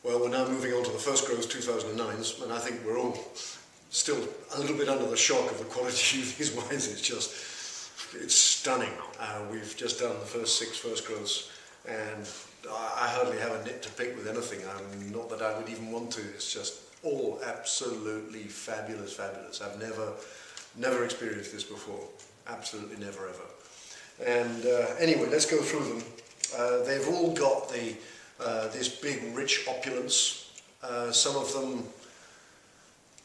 Well, we're now moving on to the first growth 2009s, and I think we're all still a little bit under the shock of the quality of these wines. It's stunning. We've just done the first 6 first growths, and I hardly have a nit to pick with anything. Not that I would even want to. It's just all absolutely fabulous, fabulous. I've never experienced this before. Absolutely never, ever. And anyway, let's go through them. They've all got this big, rich opulence. Some of them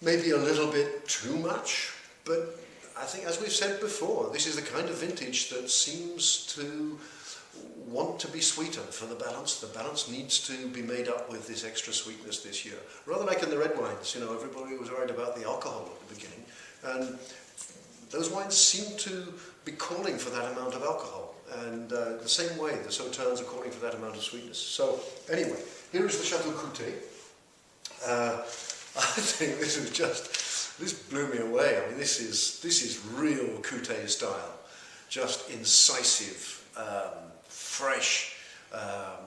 maybe a little bit too much, but I think, as we've said before, this is the kind of vintage that seems to want to be sweeter for the balance. The balance needs to be made up with this extra sweetness this year. Rather like in the red wines, everybody was worried about the alcohol at the beginning, and those wines seem to be calling for that amount of alcohol. And the same way, the Sauternes are calling for that amount of sweetness. So anyway, here is the Chateau Coutet. I think this blew me away. I mean, this is real Coutet style, just incisive, fresh. I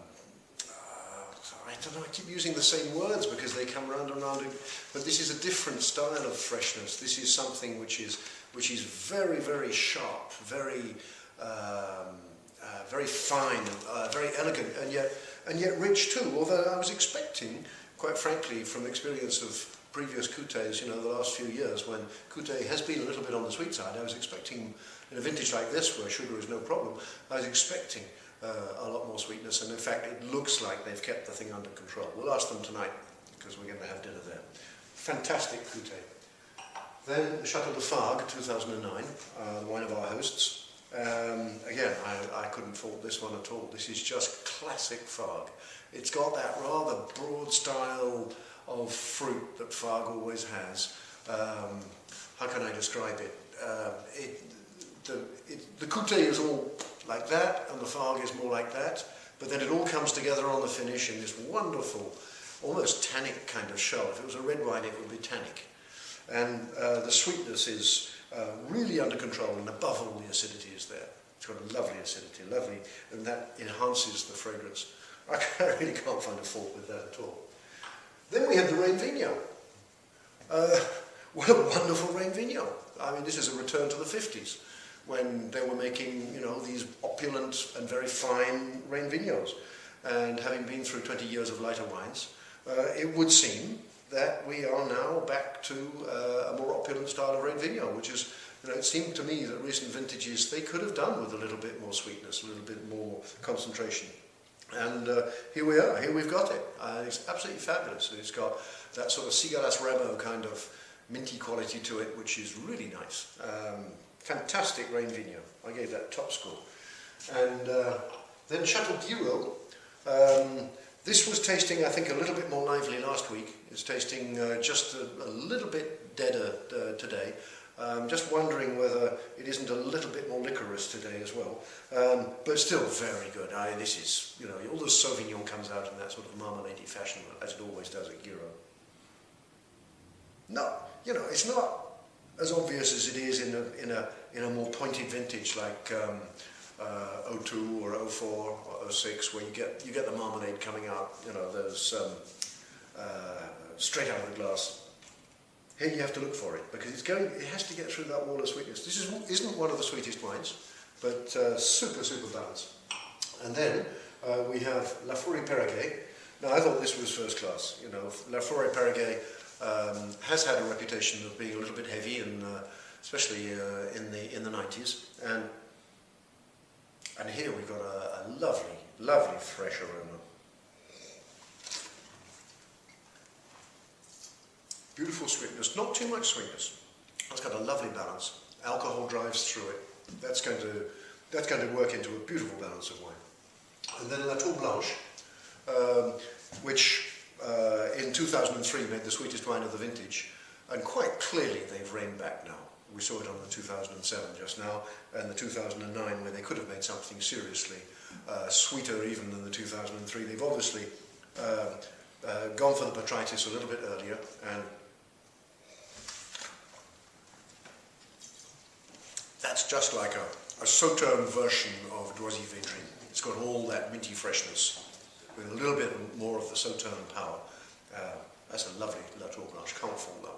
don't know, I keep using the same words because they come round and round, but this is a different style of freshness. This is something which is very, very sharp, very fine, very elegant, and yet rich too. Although I was expecting, quite frankly, from the experience of previous Coutets, the last few years, when Coutet has been a little bit on the sweet side, I was expecting, in a vintage like this, where sugar is no problem, I was expecting a lot more sweetness, and in fact it looks like they've kept the thing under control. We'll ask them tonight, because we're going to have dinner there. Fantastic Coutet. Then the Chateau Lafaurie 2009, the wine of our hosts. Again, I couldn't fault this one at all. This is just classic Fargue. It's got that rather broad style of fruit that Fargue always has. How can I describe it? The Coutet is all like that, and the Fargue is more like that, but then it all comes together on the finish in this wonderful, almost tannic kind of shell. If it was a red wine, it would be tannic. And the sweetness is really under control, and above all, the acidity is there. It's got a lovely acidity, lovely, and that enhances the fragrance. I really can't find a fault with that at all. Then we had the Reine Vigno. What a wonderful Reine Vigno. I mean, this is a return to the 50s, when they were making, these opulent and very fine Reine Vignos. And having been through 20 years of lighter wines, it would seem that we are now back to a more opulent style of Reine Vigno, which is, it seemed to me that recent vintages, they could have done with a little bit more sweetness, a little bit more concentration. And here we are, here we've got it. It's absolutely fabulous. It's got that sort of Cigalas Remo kind of minty quality to it, which is really nice. Fantastic Reine Vigno. I gave that top score. And then Chateau Giraud. This was tasting, I think, a little bit more lively last week. It's tasting just a little bit deader today. Just wondering whether it isn't a little bit more liquorous today as well. But still very good. This is, all the Sauvignon comes out in that sort of marmalade-y fashion, as it always does at Giraud. No, it's not as obvious as it is in a more pointed vintage like 02 or 04 or 06, where you get the marmalade coming out, those straight out of the glass. Here you have to look for it, because it has to get through that wall of sweetness. This isn't one of the sweetest wines, but super, super balanced. And then we have Lafaurie Pera. Now, I thought this was first class. Lafaurie Pera has had a reputation of being a little bit heavy, and especially in the 90s. And here we've got a lovely, lovely fresh aroma. Beautiful sweetness, not too much sweetness. It's got a lovely balance. Alcohol drives through it. That's going to work into a beautiful balance of wine. And then La Tour Blanche, which in 2003 made the sweetest wine of the vintage, and quite clearly they've reined back now. We saw it on the 2007 just now, and the 2009, where they could have made something seriously sweeter even than the 2003. They've obviously gone for the botrytis a little bit earlier, and that's just like a Sauternes version of Doisy Védrine. It's got all that minty freshness. with a little bit more of the Sauternes power. That's a lovely La Tour Blanche, can't fault that.